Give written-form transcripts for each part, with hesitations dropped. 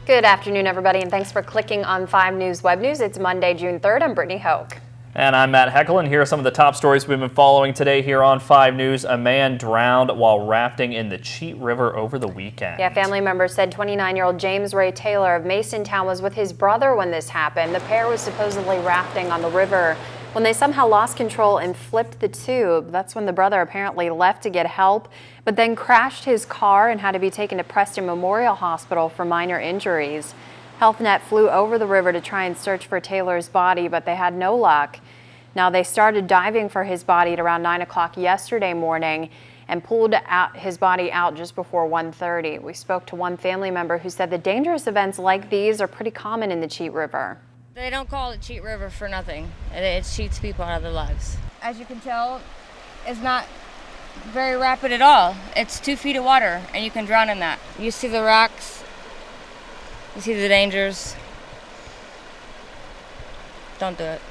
Good afternoon, everybody, and thanks for clicking on 5 News Web News. It's Monday, June 3rd. I'm Brittany Hoke. And I'm Matt Heckel, and here are some of the top stories we've been following today here on 5 News. A man drowned while rafting in the Cheat River over the weekend. Yeah, family members said 29-year-old James Ray Taylor of Masontown was with his brother when this happened. The pair was supposedly rafting on the river when they somehow lost control and flipped the tube. That's when the brother apparently left to get help, but then crashed his car and had to be taken to Preston Memorial Hospital for minor injuries. HealthNet flew over the river to try and search for Taylor's body, but they had no luck. Now, they started diving for his body at around 9 o'clock yesterday morning and pulled his body out just before 1:30. We spoke to one family member who said that dangerous events like these are pretty common in the Cheat River. They don't call it Cheat River for nothing. It cheats people out of their lives. As you can tell, it's not very rapid at all. It's 2 feet of water, and you can drown in that. You see the rocks, you see the dangers. Don't do it.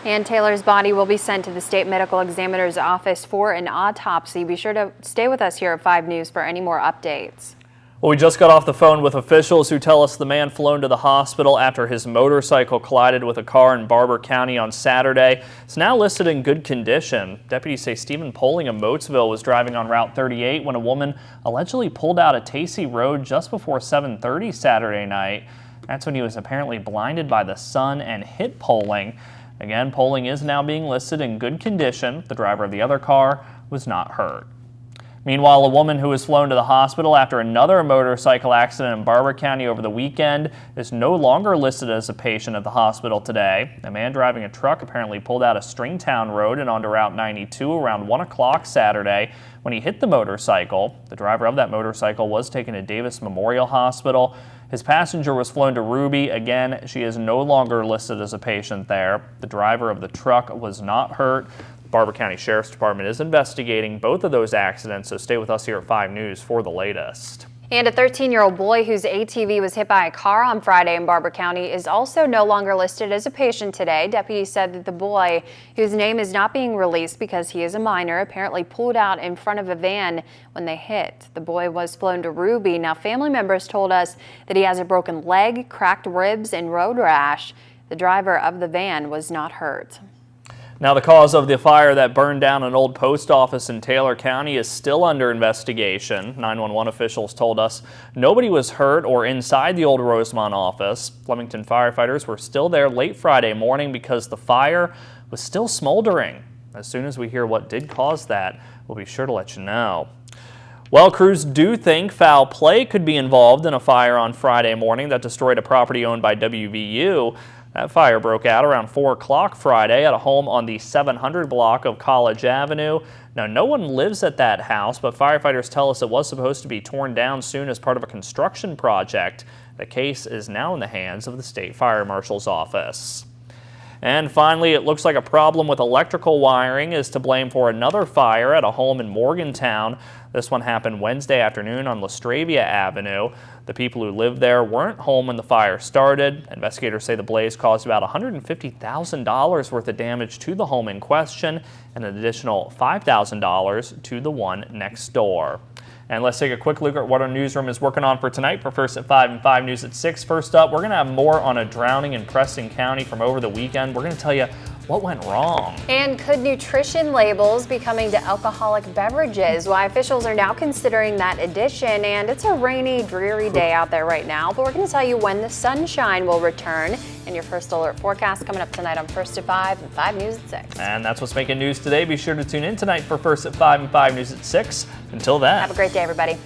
And Taylor's body will be sent to the state medical examiner's office for an autopsy. Be sure to stay with us here at 5 News for any more updates. Well, we just got off the phone with officials who tell us the man flown to the hospital after his motorcycle collided with a car in Barber County on Saturday. It's now listed in good condition. Deputies say Stephen Poling of Moatsville was driving on Route 38 when a woman allegedly pulled out of Tacey Road just before 7:30 Saturday night. That's when he was apparently blinded by the sun and hit Poling. Again, Poling is now being listed in good condition. The driver of the other car was not hurt. Meanwhile, a woman who was flown to the hospital after another motorcycle accident in Barber County over the weekend is no longer listed as a patient at the hospital today. A man driving a truck apparently pulled out of Stringtown Road and onto Route 92 around 1 o'clock Saturday when he hit the motorcycle. The driver of that motorcycle was taken to Davis Memorial Hospital. His passenger was flown to Ruby. Again, she is no longer listed as a patient there. The driver of the truck was not hurt. The Barber County Sheriff's Department is investigating both of those accidents, so stay with us here at 5 News for the latest. And a 13-year-old boy whose ATV was hit by a car on Friday in Barber County is also no longer listed as a patient today. Deputies said that the boy, whose name is not being released because he is a minor, apparently pulled out in front of a van when they hit. The boy was flown to Ruby. Now, family members told us that he has a broken leg, cracked ribs, and road rash. The driver of the van was not hurt. Now, the cause of the fire that burned down an old post office in Taylor County is still under investigation. 911 officials told us nobody was hurt or inside the old Rosemont office. Flemington firefighters were still there late Friday morning because the fire was still smoldering. As soon as we hear what did cause that, we'll be sure to let you know. Well, crews do think foul play could be involved in a fire on Friday morning that destroyed a property owned by WVU. That fire broke out around 4 o'clock Friday at a home on the 700 block of College Avenue. Now, no one lives at that house, but firefighters tell us it was supposed to be torn down soon as part of a construction project. The case is now in the hands of the State Fire Marshal's office. And finally, it looks like a problem with electrical wiring is to blame for another fire at a home in Morgantown. This one happened Wednesday afternoon on Lastravia Avenue. The people who lived there weren't home when the fire started. Investigators say the blaze caused about $150,000 worth of damage to the home in question and an additional $5,000 to the one next door. And let's take a quick look at what our newsroom is working on for tonight. For First at 5 and 5 News at 6. First up, we're going to have more on a drowning in Preston County from over the weekend. We're going to tell you what went wrong. And could nutrition labels be coming to alcoholic beverages? Why officials are now considering that addition. And it's a rainy, dreary day out there right now, but we're going to tell you when the sunshine will return. And your first alert forecast coming up tonight on First at 5 and 5 News at 6. And that's what's making news today. Be sure to tune in tonight for First at 5 and 5 News at 6. Until then, have a great day, everybody.